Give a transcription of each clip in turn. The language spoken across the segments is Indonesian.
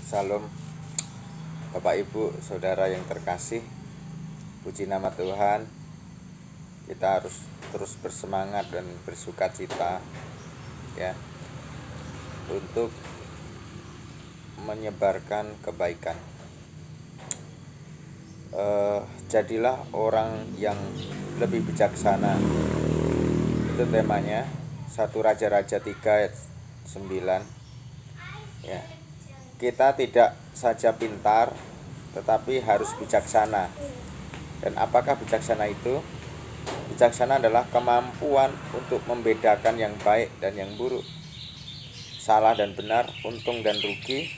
Salam Bapak Ibu Saudara yang terkasih. Puji nama Tuhan. Kita harus terus bersemangat dan bersuka cita ya, untuk menyebarkan kebaikan. Jadilah orang yang lebih bijaksana. Itu temanya 1 Raja-Raja 3 ayat 9 ya. Kita tidak saja pintar, tetapi harus bijaksana. Dan apakah bijaksana itu? Bijaksana adalah kemampuan untuk membedakan yang baik dan yang buruk, salah dan benar, untung dan rugi,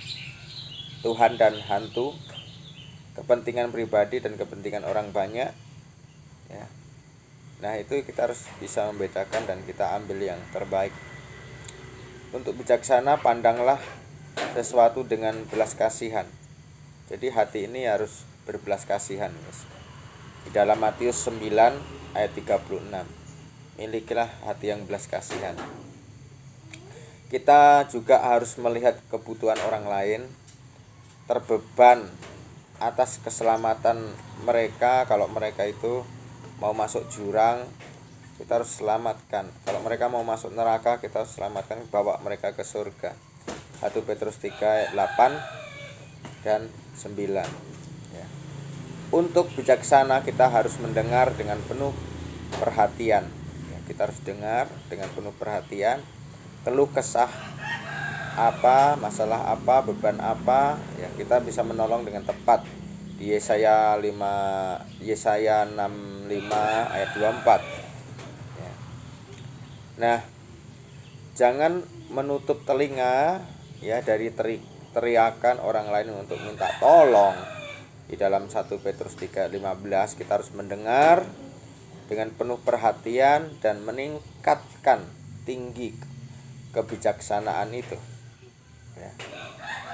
Tuhan dan hantu, kepentingan pribadi dan kepentingan orang banyak ya. Nah, itu kita harus bisa membedakan dan kita ambil yang terbaik. Untuk bijaksana, pandanglah sesuatu dengan belas kasihan. Jadi hati ini harus berbelas kasihan, guys. Di dalam Matius 9 ayat 36, milikilah hati yang belas kasihan. Kita juga harus melihat kebutuhan orang lain, terbeban atas keselamatan mereka. Kalau mereka itu mau masuk jurang, kita harus selamatkan. Kalau mereka mau masuk neraka, kita harus selamatkan, bawa mereka ke surga. 1 Petrus 3 ayat 8 dan 9 ya. Untuk bijaksana kita harus mendengar dengan penuh perhatian ya. Kita harus dengar dengan penuh perhatian, keluh kesah apa, masalah apa, beban apa ya, kita bisa menolong dengan tepat. Di Yesaya 65 ayat 24 ya. Nah, jangan menutup telinga ya dari teriakan orang lain untuk minta tolong. Di dalam 1 Petrus 3:15 kita harus mendengar dengan penuh perhatian dan meningkatkan tinggi kebijaksanaan itu ya.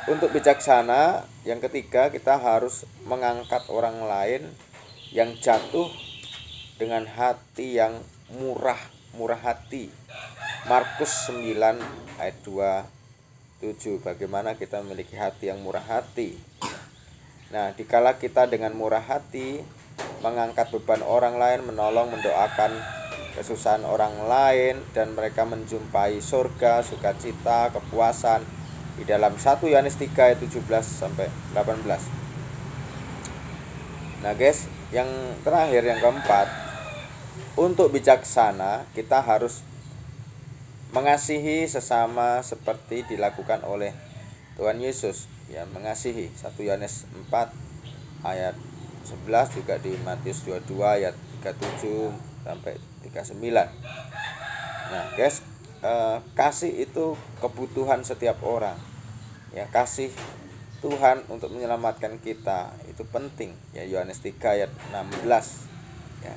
Untuk bijaksana, yang ketiga, kita harus mengangkat orang lain yang jatuh dengan hati yang murah hati. Markus 9 ayat 27, bagaimana kita memiliki hati yang murah hati. Nah, dikala kita dengan murah hati mengangkat beban orang lain, menolong, mendoakan kesusahan orang lain, dan mereka menjumpai surga, sukacita, kepuasan. Di dalam 1 Yohanes 3 ayat 17 sampai 18. Nah, guys, yang terakhir, yang keempat, untuk bijaksana kita harus mengasihi sesama seperti dilakukan oleh Tuhan Yesus ya, mengasihi. 1 Yohanes 4 ayat 11, juga di Matius 22 ayat 37 sampai 39. Nah, guys, kasih itu kebutuhan setiap orang ya. Kasih Tuhan untuk menyelamatkan kita itu penting ya. Yohanes 3 ayat 16 ya.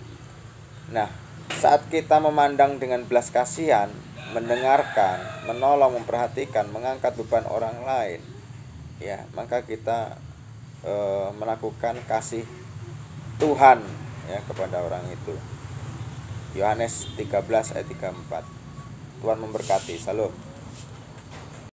Nah, saat kita memandang dengan belas kasihan, mendengarkan, menolong, memperhatikan, mengangkat beban orang lain ya, maka kita melakukan kasih Tuhan ya kepada orang itu. Yohanes 13 ayat 34. Tuhan memberkati. Salam.